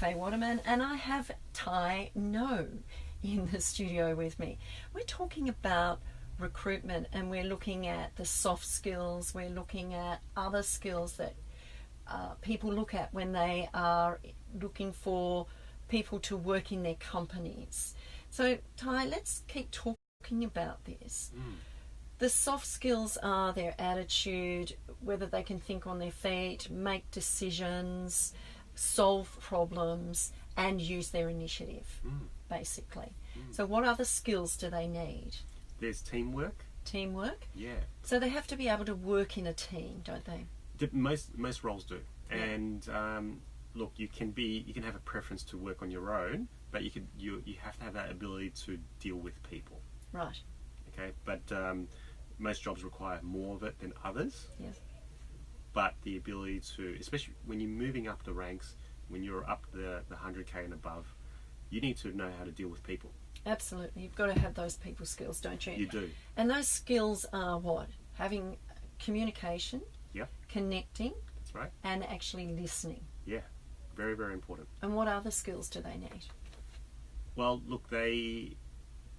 Faye Waterman, and I have Ty No in the studio with me. We're talking about recruitment, and we're looking at the soft skills, we're looking at other skills that people look at when they are looking for people to work in their companies. So Ty, let's keep talking about this. The soft skills are their attitude, whether they can think on their feet, make decisions, solve problems, and use their initiative, basically. So what other skills do they need? There's teamwork. Teamwork? Yeah. So they have to be able to work in a team, don't they? Most roles do. Yeah. And look, you can have a preference to work on your own, but you have to have that ability to deal with people. Right. Okay, but most jobs require more of it than others. Yes. But the ability to, especially when you're moving up the ranks, when you're up the 100K and above, you need to know how to deal with people. Absolutely. You've got to have those people skills, don't you? You do. And those skills are what? Having communication, Yeah. connecting, That's right. and actually listening. Yeah. Very, very important. And what other skills do they need? Well, look,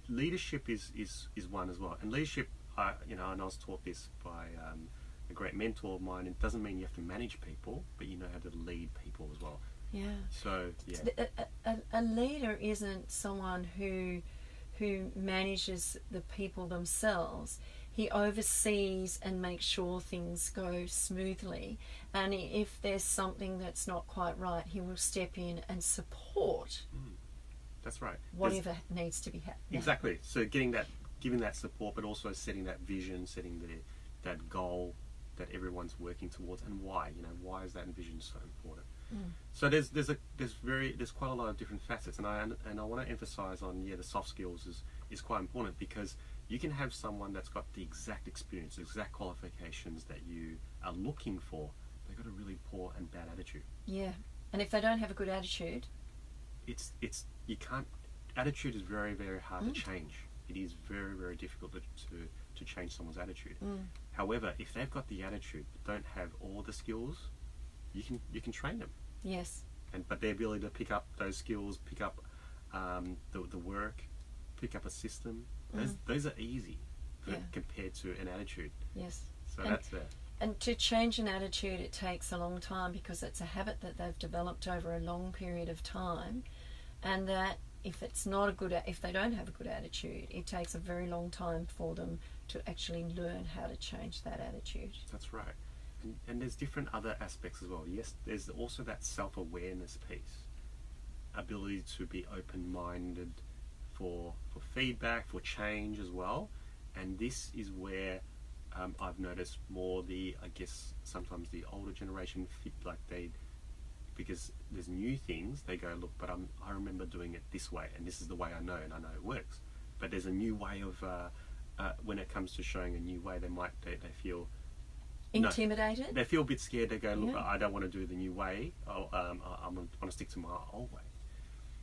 leadership is one as well. And leadership, and I was taught this by a great mentor of mine. It doesn't mean you have to manage people, but you know how to lead people as well. Yeah. So, yeah. A leader isn't someone who manages the people themselves. He oversees and makes sure things go smoothly. And if there's something that's not quite right, he will step in and support. That's right. Whatever needs to be happening. Exactly. So giving that support, but also setting that vision, setting that goal that everyone's working towards, and why. Why is that vision so important? So there's quite a lot of different facets, and I want to emphasize on the soft skills is quite important, because you can have someone that's got the exact experience, the exact qualifications that you are looking for. They've got a really poor and bad attitude. Yeah, and if they don't have a good attitude, you can't. Attitude is very, very hard to change. It is very, very difficult to change someone's attitude. However, if they've got the attitude but don't have all the skills, you can train them. Yes. But their ability to pick up those skills, pick up the work, pick up a system, those are easy compared to an attitude. Yes. So that's it. And to change an attitude, it takes a long time, because it's a habit that they've developed over a long period of time, and that if they don't have a good attitude, it takes a very long time for them to actually learn how to change that attitude. That's right. And there's different other aspects as well. Yes, there's also that self-awareness piece, ability to be open-minded for feedback, for change as well. And this is where I've noticed more sometimes the older generation, because there's new things, they go, look, but I remember doing it this way, and this is the way I know, and I know it works. But there's a new way of, when it comes to showing a new way, they feel intimidated. No, they feel a bit scared. They go, look, I don't want to do the new way. I want to stick to my old way.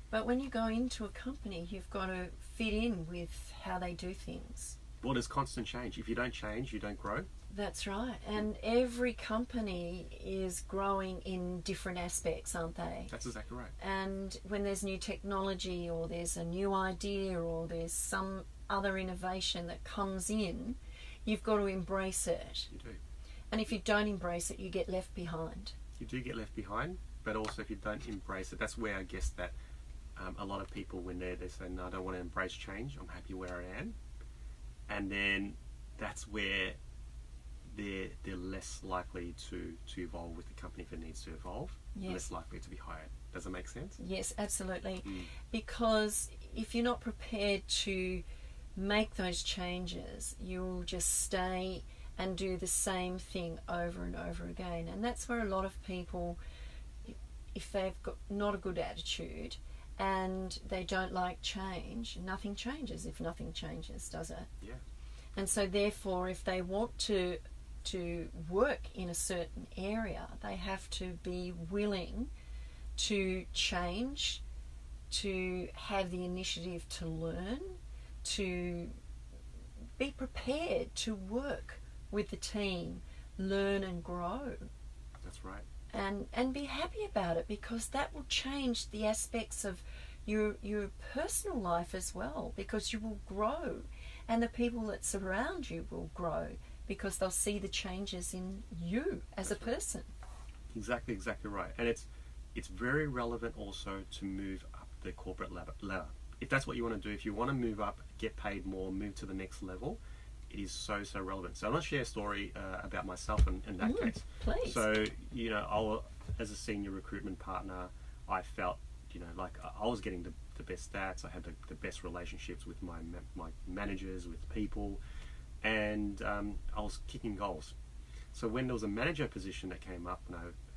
But when you go into a company, you've got to fit in with how they do things. Well, there's constant change. If you don't change, you don't grow. That's right. And every company is growing in different aspects, aren't they? That's exactly right. And when there's new technology, or there's a new idea, or there's some other innovation that comes in, you've got to embrace it. You do. And if you don't embrace it, you get left behind. You do get left behind, but also if you don't embrace it, that's where I guess that a lot of people, when they say, no, I don't want to embrace change, I'm happy where I am. And then that's where they're less likely to evolve with the company if it needs to evolve. Yes. Less likely to be hired. Does it make sense? Yes, absolutely. Because if you're not prepared to make those changes, you'll just stay and do the same thing over and over again. And that's where a lot of people, if they've got not a good attitude and they don't like change, nothing changes if nothing changes, does it? Yeah. And so therefore, if they want to work in a certain area, they have to be willing to change, to have the initiative to learn, to be prepared to work with the team, learn and grow. That's right. and be happy about it, because that will change the aspects of your personal life as well, because you will grow, and the people that surround you will grow, because they'll see the changes in you as That's a right. person. Exactly right. And it's very relevant also to move up the corporate ladder. If that's what you want to do, if you want to move up, get paid more, move to the next level, it is so relevant. So I want to share a story about myself in that case. Please. So, as a senior recruitment partner, I felt, like I was getting the best stats. I had the best relationships with my managers, with people, and I was kicking goals. So when there was a manager position that came up,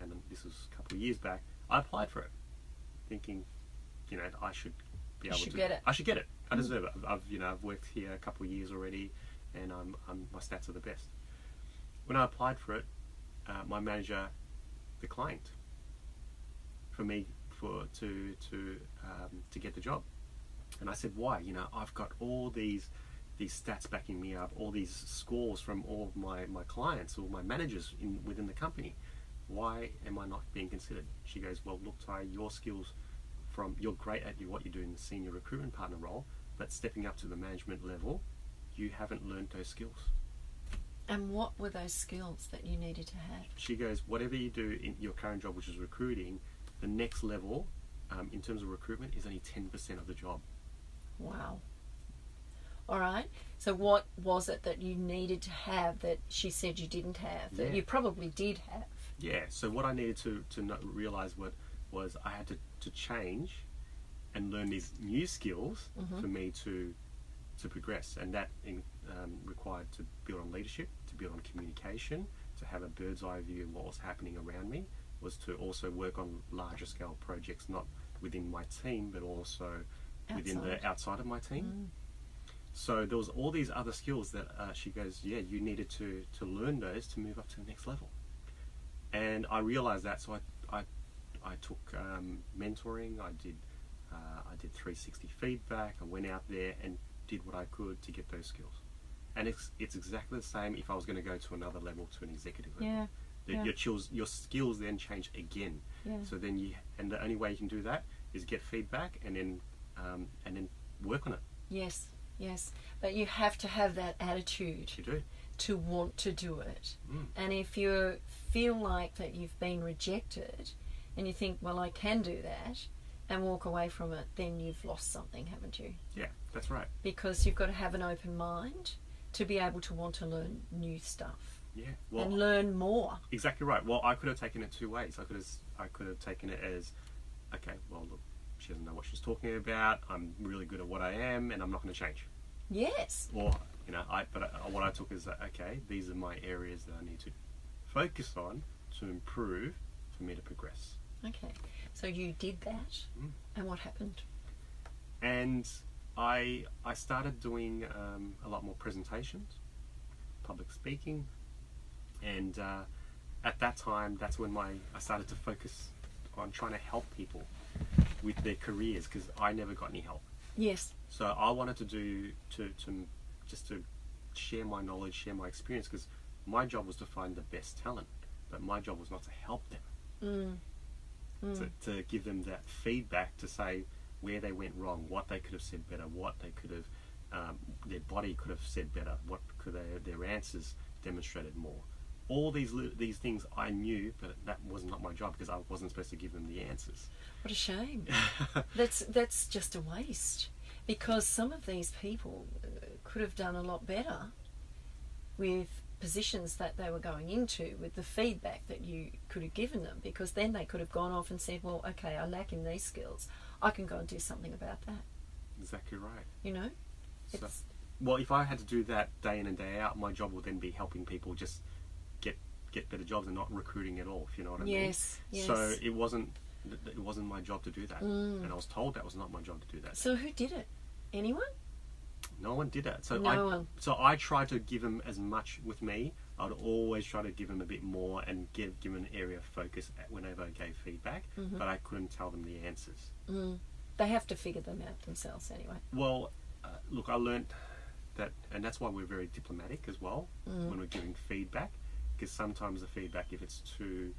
and this was a couple of years back, I applied for it, thinking, I should be able to get it. I should get it. I deserve it. I've worked here a couple of years already, and my stats are the best. When I applied for it, my manager declined for me to get the job, and I said, why? I've got all these stats backing me up, all these scores from all of my clients, all my managers within the company. Why am I not being considered? She goes, well, look, Ty, your skills you're great at what you do in the senior recruitment partner role, but stepping up to the management level, you haven't learned those skills. And what were those skills that you needed to have? She goes, whatever you do in your current job, which is recruiting, the next level in terms of recruitment is only 10% of the job. Wow. All right. So what was it that you needed to have that she said you didn't have, that you probably did have? Yeah. So what I needed to realize was I had to change and learn these new skills for me to progress, and that required to build on leadership, to build on communication, to have a bird's eye view of what was happening around me, was to also work on larger scale projects, not within my team, but also within the outside of my team. So there was all these other skills that she goes, yeah, you needed to learn those to move up to the next level. And I realized that, so I took mentoring. I did 360 feedback. I went out there and did what I could to get those skills. And it's exactly the same if I was going to go to another level, to an executive level. Your skills then change again. So then and the only way you can do that is get feedback and then work on it. Yes, but you have to have that attitude. You do. To want to do it. And if you feel like that you've been rejected and you think, well, I can do that, and walk away from it, then you've lost something, haven't you? Yeah, that's right. Because you've got to have an open mind to be able to want to learn new stuff. Yeah, and learn more. Exactly right. Well, I could have taken it two ways. I could have taken it as, okay, well, look, she doesn't know what she's talking about. I'm really good at what I am, and I'm not going to change. Yes. Or what I took is that, okay, these are my areas that I need to focus on to improve for me to progress. Okay, so you did that, and what happened? And I started doing a lot more presentations, public speaking, and at that time, that's when I started to focus on trying to help people with their careers, because I never got any help. Yes. So I wanted to share my knowledge, share my experience, because my job was to find the best talent, but my job was not to help them. To give them that feedback, to say where they went wrong, what they could have said better, what they could have, their body could have said better, what could their answers demonstrated more. All these things I knew, but that was not my job, because I wasn't supposed to give them the answers. What a shame. That's just a waste, because some of these people could have done a lot better with positions that they were going into, with the feedback that you could have given them, because then they could have gone off and said, well, okay, I lack in these skills, I can go and do something about that. Exactly right. You know? So, well, if I had to do that day in and day out, my job would then be helping people just get better jobs and not recruiting at all, if you know what I mean. Yes. So it wasn't my job to do that, and I was told that was not my job to do that. So who did it? Anyone? No one did that. So no I tried to give them as much with me. I'd always try to give them a bit more and give them an area of focus whenever I gave feedback, but I couldn't tell them the answers. They have to figure them out themselves anyway. Well, look, I learned that, and that's why we're very diplomatic as well when we're giving feedback, because sometimes the feedback, if it's too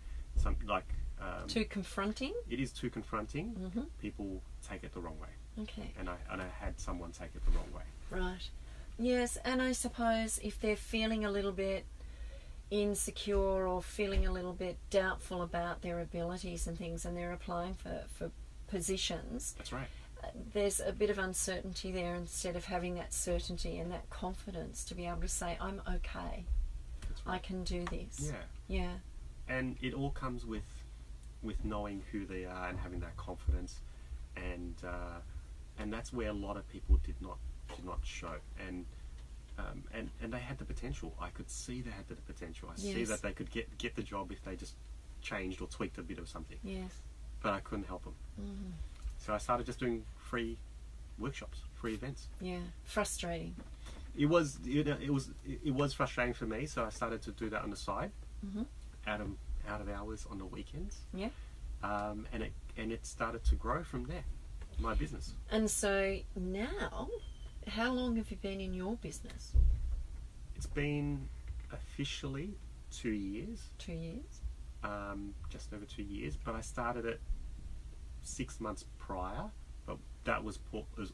too confronting. It is too confronting. Mm-hmm. People take it the wrong way. Okay. And I had someone take it the wrong way. Right. Yes, and I suppose if they're feeling a little bit insecure or feeling a little bit doubtful about their abilities and things, and they're applying for positions, That's right. There's a bit of uncertainty there instead of having that certainty and that confidence to be able to say, I'm okay. That's right. I can do this. Yeah. And it all comes with knowing who they are and having that confidence, and that's where a lot of people did not show, and they had the potential. I could see they had the potential. I see that they could get the job if they just changed or tweaked a bit of something. Yes. But I couldn't help them. Mm-hmm. So I started just doing free workshops, free events. Yeah. Frustrating. It was frustrating for me. So I started to do that on the side, mm-hmm. out of hours on the weekends. Yeah. And it started to grow from there, my business. And so now, how long have you been in your business? It's been officially 2 years. 2 years? Just over 2 years. But I started it 6 months prior. But that was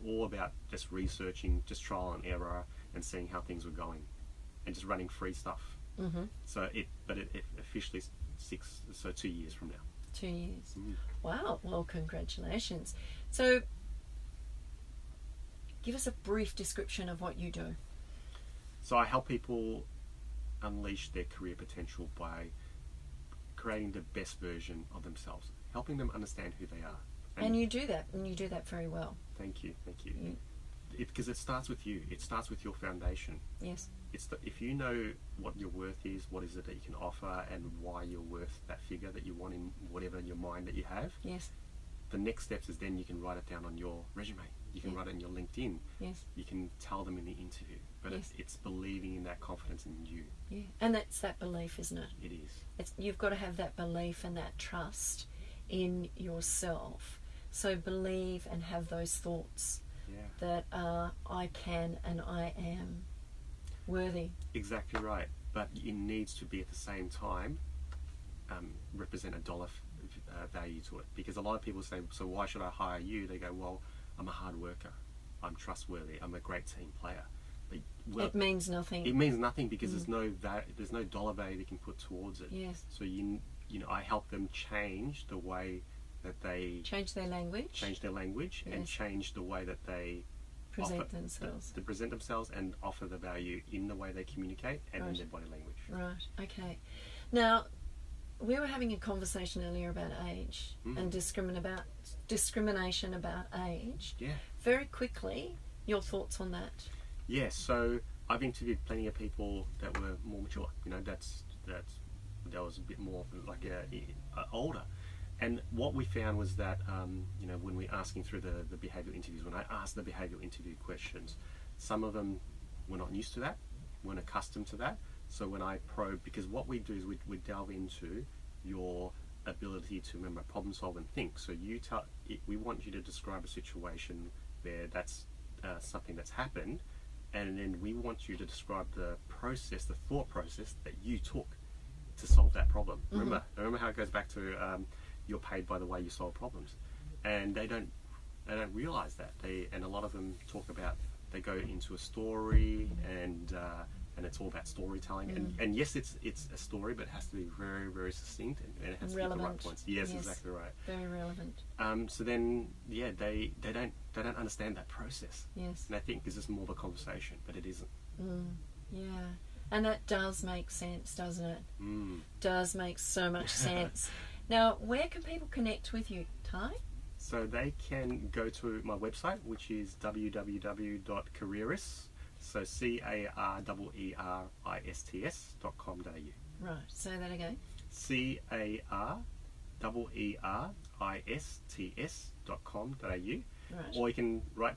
all about just researching, just trial and error, and seeing how things were going, and just running free stuff. Mm-hmm. So it officially 2 years from now. 2 years. Mm. Wow. Well, congratulations. So give us a brief description of what you do. So I help people unleash their career potential by creating the best version of themselves, helping them understand who they are. And you do that, and you do that very well. Thank you. Because it starts with you. It starts with your foundation. Yes. If you know what your worth is, what is it that you can offer, and why you're worth that figure that you want in whatever in your mind that you have. Yes. The next steps is then you can write it down on your resume. You can write it in your LinkedIn. Yes. You can tell them in the interview. But it's believing in that confidence in you. Yeah. And that's that belief, isn't it? It is. You've got to have that belief and that trust in yourself. So believe and have those thoughts that I can and I am worthy. Exactly right. But it needs to be at the same time represent a dollar value to it. Because a lot of people say, so why should I hire you? They go, well, I'm a hard worker. I'm trustworthy. I'm a great team player. But, it means nothing. It means nothing because there's no dollar value they can put towards it. Yes. So I help them change the way that they change their language, and change the way that they present themselves. To present themselves and offer the value in the way they communicate and in their body language. Right. Okay. Now, we were having a conversation earlier about age and discrimination about age. Yeah. Very quickly, your thoughts on that? Yes. So I've interviewed plenty of people that were more mature. That was a bit more like older. And what we found was that, when we're asking through the behavioural interviews, when I asked the behavioural interview questions, some of them were not used to that, weren't accustomed to that. So when I probe, because what we do is we delve into your ability to remember, problem solve, and think. So we want you to describe a situation where that's something that's happened, and then we want you to describe the process, the thought process that you took to solve that problem. Mm-hmm. Remember how it goes back to you're paid by the way you solve problems, and they don't realize that. And a lot of them talk about, they go into a story and it's all about storytelling. And yes, it's a story, but it has to be very, very succinct, and it has relevant. to be the right points. Yes, exactly right. Very relevant. So then, they don't understand that process. Yes. And I think this is more of a conversation, but it isn't. Yeah. And that does make sense, doesn't it? Does make so much sense. Now, where can people connect with you, Ty? So they can go to my website, which is www.careerists, so careerists.com.au. Right, say that again. careerists.com.au. Right. Or you can write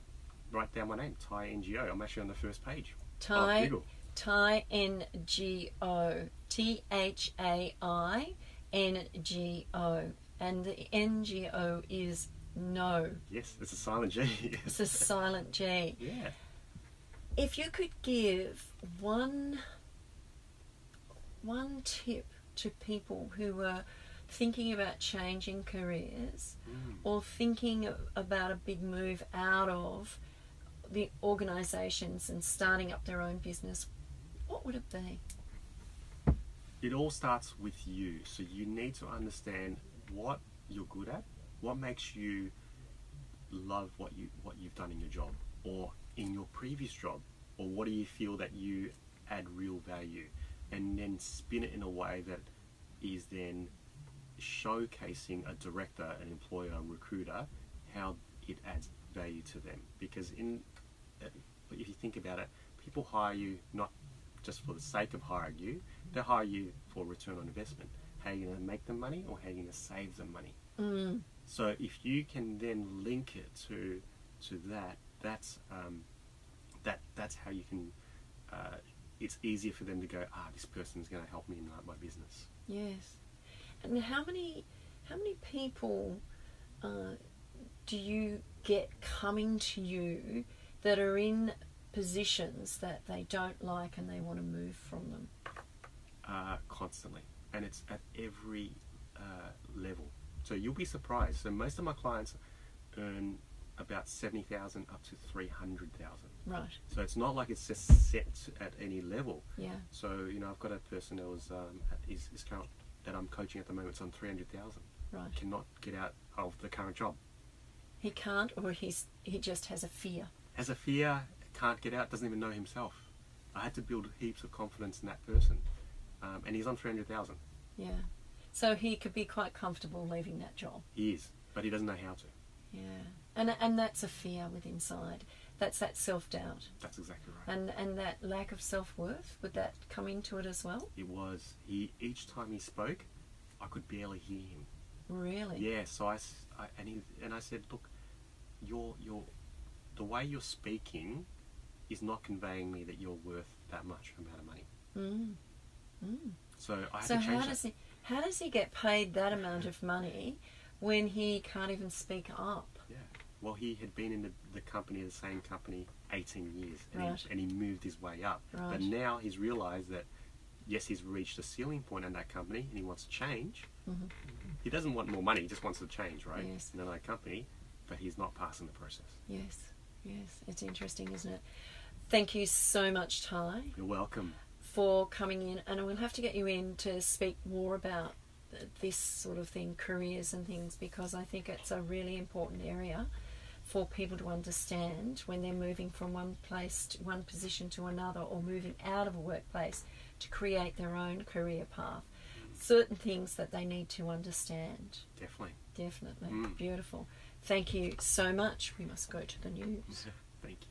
down my name, Ty NGO. I'm actually on the first page. Ty, Google. Ty NGO. THAINGO. And the NGO is no. Yes, it's a silent G. It's a silent G. Yeah. If you could give one tip to people who are thinking about changing careers or thinking about a big move out of the organisations and starting up their own business, what would it be? It all starts with you. So you need to understand what you're good at, what makes you love what you've done in your job or in your previous job, or what do you feel that you add real value, and then spin it in a way that is then showcasing a director, an employer, a recruiter, how it adds value to them. Because if you think about it, people hire you not just for the sake of hiring you, they hire you for return on investment. How are you going to make them money, or how are you going to save them money? So if you can then link it to that, that's how you can. It's easier for them to go, this person's going to help me in my business. Yes. And how many people do you get coming to you that are in positions that they don't like and they want to move from them? Constantly, and it's at every level. So you'll be surprised. So most of my clients earn about 70,000 up to 300,000. Right. So it's not like it's just set at any level. Yeah. So I've got a person that was is current that I'm coaching at the moment. It's on 300,000. Right. Cannot get out of the current job. He can't, or he just has a fear. Has a fear, can't get out, doesn't even know himself. I had to build heaps of confidence in that person, and he's on 300,000. Yeah. So he could be quite comfortable leaving that job. He is, but he doesn't know how to. Yeah. And that's a fear with inside. That's that self-doubt. That's exactly right. And that lack of self-worth, would that come into it as well? It was. Each time he spoke, I could barely hear him. Really? Yeah. So I said, look, the way you're speaking is not conveying me that you're worth that much amount of money. So I had to change that. How does he get paid that amount of money when he can't even speak up? Yeah. Well, he had been in the same company 18 years, and, right. he moved his way up. Right. But now he's realised that, yes, he's reached a ceiling point in that company, and he wants to change. He doesn't want more money; he just wants to change, right? Yes. In another company, but he's not passing the process. Yes. It's interesting, isn't it? Thank you so much, Ty. You're welcome. For coming in, and we'll have to get you in to speak more about this sort of thing, careers and things, because I think it's a really important area for people to understand when they're moving from one place to one position to another, or moving out of a workplace to create their own career path. Certain things that they need to understand. Definitely. Beautiful. Thank you so much. We must go to the news. Thank you.